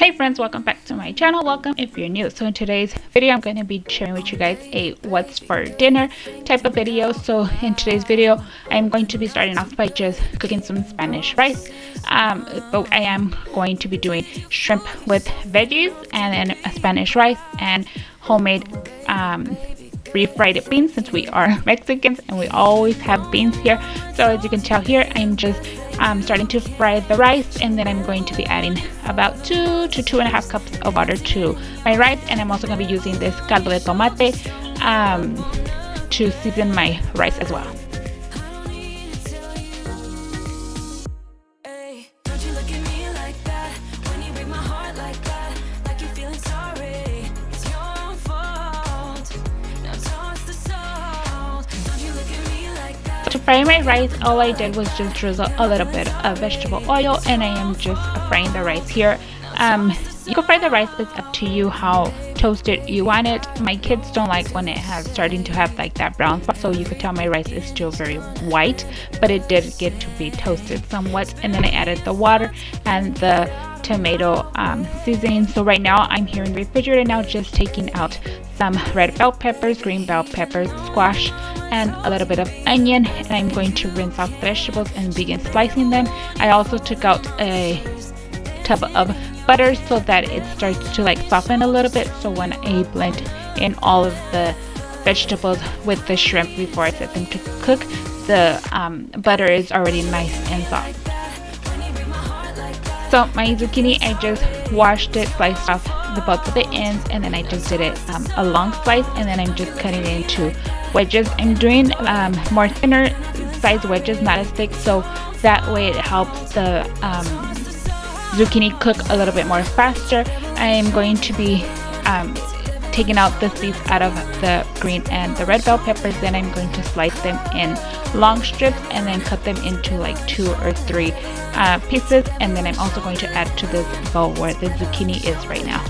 Hey friends, welcome back to my channel. Welcome if you're new. So in today's video I'm going to be sharing with you guys a what's for dinner type of video. So in today's video I'm going to be starting off by just cooking some Spanish rice, but I am going to be doing shrimp with veggies and then a Spanish rice and homemade refried beans, since we are Mexicans and we always have beans here. So as you can tell here, I'm just starting to fry the rice, and then I'm going to be adding about 2 to 2.5 cups of water to my rice, and I'm also going to be using this caldo de tomate to season my rice as well. To fry my rice, all I did was just drizzle a little bit of vegetable oil, and I am just frying the rice here. You can fry the rice, it's up to you how toasted you want it. My kids don't like when it has starting to have like that brown spot, so you could tell my rice is still very white, but it did get to be toasted somewhat. And then I added the water and the tomato seasoning. So right now I'm here in the refrigerator now, just taking out some red bell peppers, green bell peppers, squash, and a little bit of onion, and I'm going to rinse off the vegetables and begin slicing them. I also took out a tub of butter so that it starts to like soften a little bit, so when I blend in all of the vegetables with the shrimp before I set them to cook, the butter is already nice and soft. So my zucchini, I just washed it, sliced off the both of the ends, and then I just did it a long slice, and then I'm just cutting it into wedges. I'm doing more thinner size wedges, not as thick, so that way it helps the zucchini cook a little bit more faster. I am going to be taking out the seeds out of the green and the red bell peppers. Then I'm going to slice them in long strips and then cut them into like 2 or 3 pieces, and then I'm also going to add to this bowl where the zucchini is right now.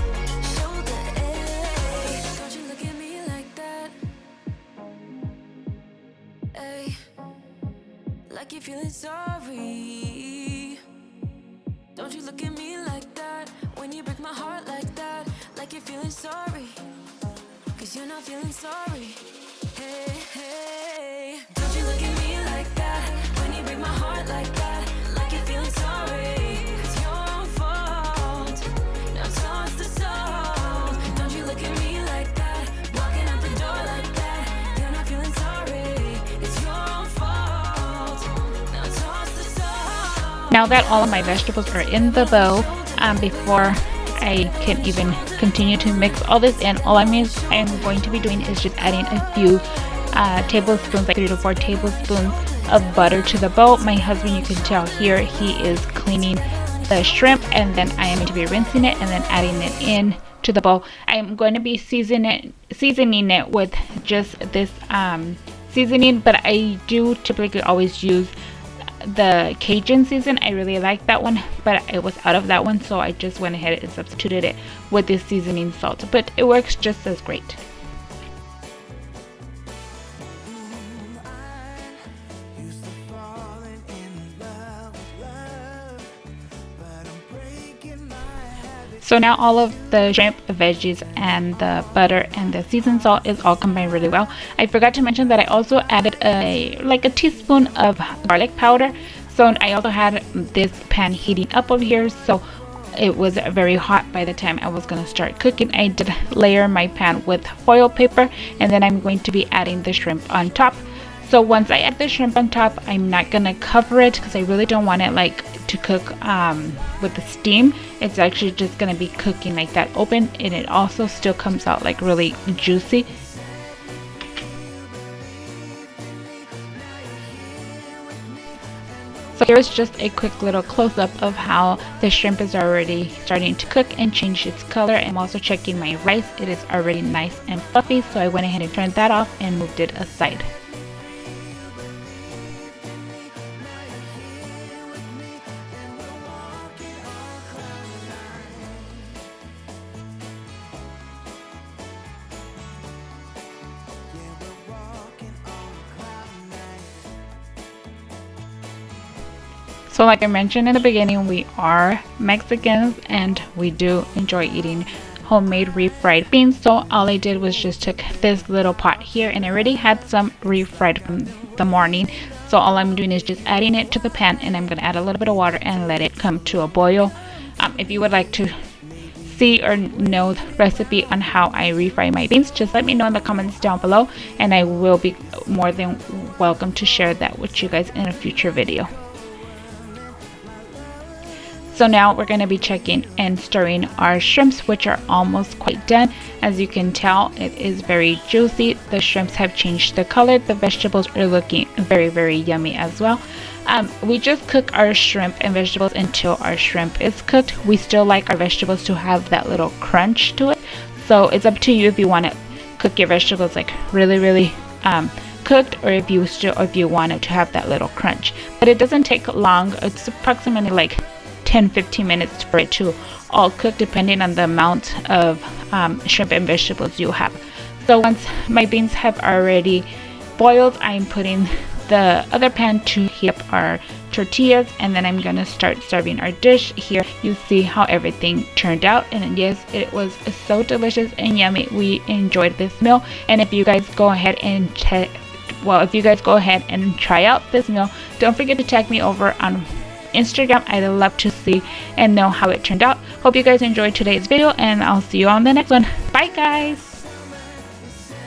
Like you're feeling sorry. Don't you look at me like that when you break my heart like that. Like you're feeling sorry, 'cause you're not feeling sorry. Hey, hey. Don't you look at me like that when you break my heart like that. Like you're feeling sorry. It's your fault. Now toss the salt. Don't you look at me like that, walking out the door like that. You're not feeling sorry. It's your fault. Now toss the salt. Now that all of my vegetables are in the bowl, before I can even continue to mix all this in, all I'm going to be doing is just adding a few tablespoons, like 3 to 4 tablespoons of butter to the bowl. My husband, you can tell here, he is cleaning the shrimp, and then I am going to be rinsing it and then adding it in to the bowl. I'm going to be seasoning it with just this seasoning, but I do typically always use the Cajun season. I really like that one, but I was out of that one, so I just went ahead and substituted it with this seasoning salt, but it works just as great. So now all of the shrimp, the veggies, and the butter and the seasoned salt is all combined really well. I forgot to mention that I also added a teaspoon of garlic powder. So I also had this pan heating up over here, so it was very hot by the time I was going to start cooking. I did layer my pan with foil paper, and then I'm going to be adding the shrimp on top. So once I add the shrimp on top, I'm not going to cover it because I really don't want it to cook with the steam. It's actually just going to be cooking like that open, and it also still comes out like really juicy. So here's just a quick little close-up of how the shrimp is already starting to cook and change its color. I'm also checking my rice. It is already nice and fluffy, so I went ahead and turned that off and moved it aside. So like I mentioned in the beginning, we are Mexicans and we do enjoy eating homemade refried beans. So all I did was just took this little pot here, and I already had some refried from the morning. So all I'm doing is just adding it to the pan, and I'm going to add a little bit of water and let it come to a boil. If you would like to see or know the recipe on how I refry my beans, just let me know in the comments down below, and I will be more than welcome to share that with you guys in a future video. So now we're going to be checking and stirring our shrimps, which are almost quite done. As you can tell, it is very juicy. The shrimps have changed the color. The vegetables are looking very, very yummy as well. We just cook our shrimp and vegetables until our shrimp is cooked. We still like our vegetables to have that little crunch to it. So it's up to you if you want to cook your vegetables like really, really cooked, or if you want it to have that little crunch. But it doesn't take long. It's approximately like 10-15 minutes for it to all cook, depending on the amount of shrimp and vegetables you have. So once my beans have already boiled, I'm putting the other pan to heat up our tortillas, and then I'm gonna start serving our dish. Here you see how everything turned out, and yes, it was so delicious and yummy. We enjoyed this meal, and if you guys go ahead and try out this meal, don't forget to tag me over on Instagram. I'd love to see and know how it turned out. Hope you guys enjoyed today's video, and I'll see you on the next one. Bye guys.